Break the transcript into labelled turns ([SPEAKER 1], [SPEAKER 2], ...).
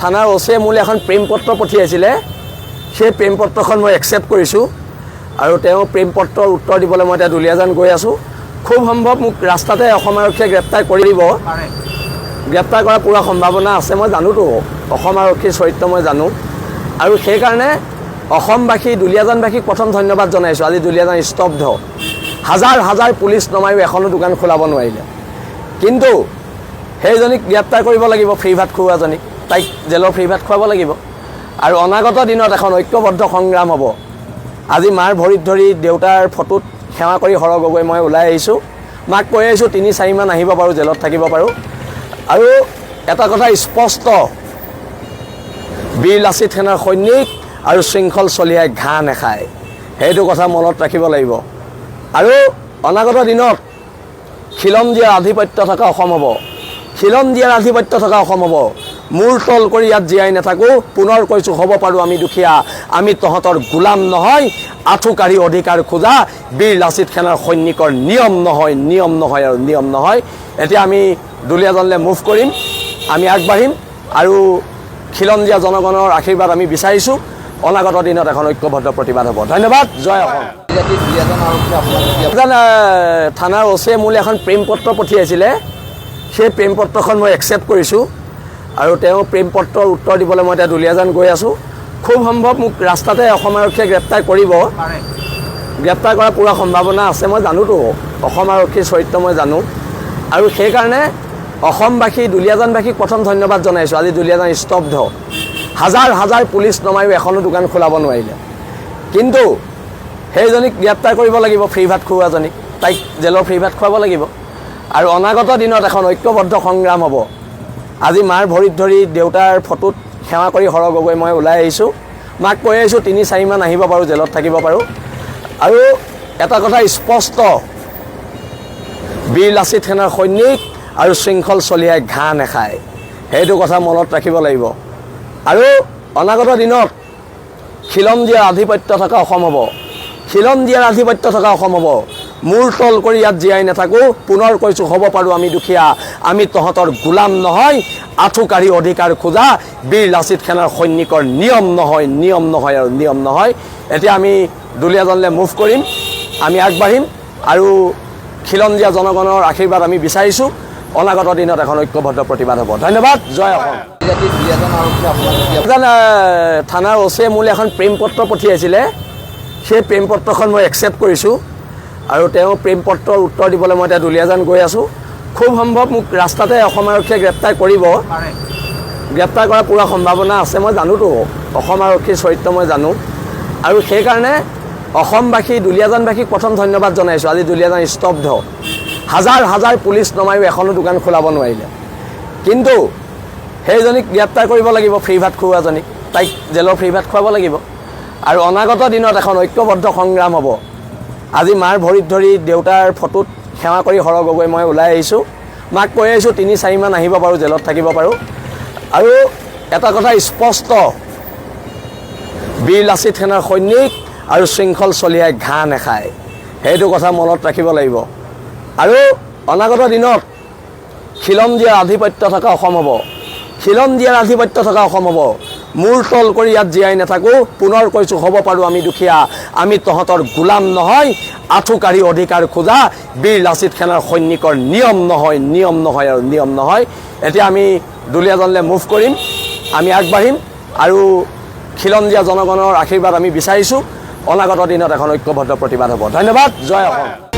[SPEAKER 1] থানাৰ ওচৰে মোলৈ এখন প্ৰেম পত্ৰ পঠিয়াইছিলে সেই প্ৰেম পত্ৰখন মই একচেপ্ট কৰিছোঁ আৰু তেওঁ প্ৰেম পত্ৰৰ উত্তৰ দিবলৈ মই এতিয়া দুলীয়াজান গৈ আছোঁ খুব সম্ভৱ মোক ৰাস্তাতে অসম আৰক্ষীয়ে গ্ৰেপ্তাৰ কৰি দিব গ্ৰেপ্তাৰ কৰাৰ পুৰা সম্ভাৱনা আছে মই জানোতো অসম আৰক্ষীৰ চৰিত্ৰ মই জানো আৰু সেইকাৰণে অসমবাসী দুলীয়াজানবাসীক প্ৰথম ধন্যবাদ জনাইছোঁ আজি দুলীয়াজান স্তব্ধ হাজাৰ হাজাৰ পুলিচ নমায়ো এখনো দোকান খোলাব নোৱাৰিলে কিন্তু সেইজনীক গ্ৰেপ্তাৰ কৰিব লাগিব ফ্ৰী ভাত খুওৱাজনীক তাইক জেলৰ ফ্ৰী ভাত খুৱাব লাগিব আৰু অনাগত দিনত এখন ঐক্যবদ্ধ সংগ্ৰাম হ'ব আজি মাৰ ভৰিত ধৰি দেউতাৰ ফটোত সেৱা কৰি সৰহ গগৈ মই ওলাই আহিছোঁ মাক কৈ আহিছোঁ ৩-৪ মান আহিব পাৰোঁ জেলত থাকিব পাৰোঁ আৰু এটা কথা স্পষ্ট বীৰ লাচিত সেনাৰ সৈনিক আৰু শৃংখল চলিয়াই ঘাঁহ নেখায় সেইটো কথা মনত ৰাখিব লাগিব আৰু অনাগত দিনত খিলন দিয়াৰ আধিপত্য থকা অসম হ'ব খিলন দিয়াৰ আধিপত্য থকা অসম হ'ব মূৰ তল কৰি ইয়াত জীয়াই নাথাকোঁ পুনৰ কৈছোঁ হ'ব পাৰোঁ আমি দুখীয়া আমি তহঁতৰ গোলাম নহয় আঁঠু কাঢ়ি অধিকাৰ খোজা বীৰ লাচিত সেনাৰ সৈনিকৰ নিয়ম নহয় আৰু নিয়ম নহয় এতিয়া আমি দুলীয়াজানলৈ মুভ কৰিম আমি আগবাঢ়িম আৰু খিলন দিয়া জনগণৰ আশীৰ্বাদ আমি বিচাৰিছোঁ অনাগত দিনত এখন ঐক্যবদ্ধ প্ৰতিবাদ হ'ব ধন্যবাদ জয় অসম থানাৰ ওচৰে মোলৈ এখন প্ৰেম পত্ৰ পঠিয়াইছিলে সেই প্ৰেম পত্ৰখন মই একচেপ্ট কৰিছোঁ আৰু তেওঁ প্ৰেম পত্ৰৰ উত্তৰ দিবলৈ মই এতিয়া দুলীয়াজান গৈ আছোঁ খুব সম্ভৱ মোক ৰাস্তাতে অসম আৰক্ষীয়ে গ্ৰেপ্তাৰ কৰিব গ্ৰেপ্তাৰ কৰাৰ পুৰা সম্ভাৱনা আছে মই জানোতো অসম আৰক্ষীৰ চৰিত্ৰ মই জানো আৰু সেইকাৰণে অসমবাসী দুলীয়াজানবাসীক প্ৰথম ধন্যবাদ জনাইছোঁ আজি দুলীয়াজান স্তব্ধ হাজাৰ হাজাৰ পুলিচ নমায়ো এখনো দোকান খোলাব নোৱাৰিলে কিন্তু সেইজনীক গ্ৰেপ্তাৰ কৰিব লাগিব ফ্ৰী ভাত খুওৱাজনীক তাইক জেলৰ ফ্ৰী ভাত খুৱাব লাগিব আৰু অনাগত দিনত এখন ঐক্যবদ্ধ সংগ্ৰাম হ'ব আজি মাৰ ভৰিত ধৰি দেউতাৰ ফটোত সেৱা কৰি সৰহ গগৈ মই ওলাই আহিছোঁ মাক কৈ আহিছোঁ ৩-৪ মান আহিব পাৰোঁ জেলত থাকিব পাৰোঁ আৰু এটা কথা স্পষ্ট বীৰ লাচিত সেনাৰ সৈনিক আৰু শৃংখল চলিয়াই ঘাঁহ নেখায় সেইটো কথা মনত ৰাখিব লাগিব আৰু অনাগত দিনত খিলন দিয়াৰ আধিপত্য থকা অসম হ'ব খিলন দিয়াৰ আধিপত্য থকা অসম হ'ব মূৰ তল কৰি ইয়াত জীয়াই নাথাকোঁ পুনৰ কৈছোঁ হ'ব পাৰোঁ আমি দুখীয়া আমি তহঁতৰ গোলাম নহয় আঁঠু কাঢ়ি অধিকাৰ খোজা বীৰ লাচিত সেনাৰ সৈনিকৰ নিয়ম নহয় আৰু নিয়ম নহয় এতিয়া আমি দুলীয়াজানলৈ মুভ কৰিম আমি আগবাঢ়িম আৰু খিলন দিয়া জনগণৰ আশীৰ্বাদ আমি বিচাৰিছোঁ অনাগত দিনত এখন ঐক্যবদ্ধ প্ৰতিবাদ হ'ব ধন্যবাদ জয় অসম থানাৰ ওচৰে মোলৈ এখন প্ৰেম পত্ৰ পঠিয়াইছিলে সেই প্ৰেম পত্ৰখন মই একচেপ্ট কৰিছোঁ আৰু তেওঁ প্ৰেম পত্ৰৰ উত্তৰ দিবলৈ মই এতিয়া দুলীয়াজান গৈ আছোঁ খুব সম্ভৱ মোক ৰাস্তাতে অসম আৰক্ষীয়ে গ্ৰেপ্তাৰ কৰিব গ্ৰেপ্তাৰ কৰাৰ পুৰা সম্ভাৱনা আছে মই জানোতো অসম আৰক্ষীৰ চৰিত্ৰ মই জানো আৰু সেইকাৰণে অসমবাসী দুলীয়াজানবাসীক প্ৰথম ধন্যবাদ জনাইছোঁ আজি দুলীয়াজান স্তব্ধ হাজাৰ হাজাৰ পুলিচ নমায়ো এখনো দোকান খোলাব নোৱাৰিলে কিন্তু সেইজনীক গ্ৰেপ্তাৰ কৰিব লাগিব ফ্ৰী ভাত খুওৱাজনীক তাইক জেলৰ ফ্ৰী ভাত খুৱাব লাগিব আৰু অনাগত দিনত এখন ঐক্যবদ্ধ সংগ্ৰাম হ'ব আজি মাৰ ভৰিত ধৰি দেউতাৰ ফটোত সেৱা কৰি সৰহ গগৈ মই ওলাই আহিছোঁ মাক কৈ আহিছোঁ ৩-৪ মান আহিব পাৰোঁ জেলত থাকিব পাৰোঁ আৰু এটা কথা স্পষ্ট বীৰ লাচিত সেনাৰ সৈনিক আৰু শৃংখল চলিয়াই ঘাঁহ নেখায় সেইটো কথা মনত ৰাখিব লাগিব আৰু অনাগত দিনত খিলন দিয়াৰ আধিপত্য থকা অসম হ'ব খিলন দিয়াৰ আধিপত্য থকা অসম হ'ব মূৰ তল কৰি ইয়াত জীয়াই নাথাকোঁ পুনৰ কৈছোঁ হ'ব পাৰোঁ আমি দুখীয়া আমি তহঁতৰ গোলাম নহয় আঁঠু কাঢ়ি অধিকাৰ খোজা বীৰ লাচিত সেনাৰ সৈনিকৰ নিয়ম নহয় আৰু নিয়ম নহয় এতিয়া আমি দুলীয়াজানলৈ মুভ কৰিম আমি আগবাঢ়িম আৰু খিলন দিয়া জনগণৰ আশীৰ্বাদ আমি বিচাৰিছোঁ অনাগত দিনত এখন ঐক্যবদ্ধ প্ৰতিবাদ হ'ব ধন্যবাদ জয় অসম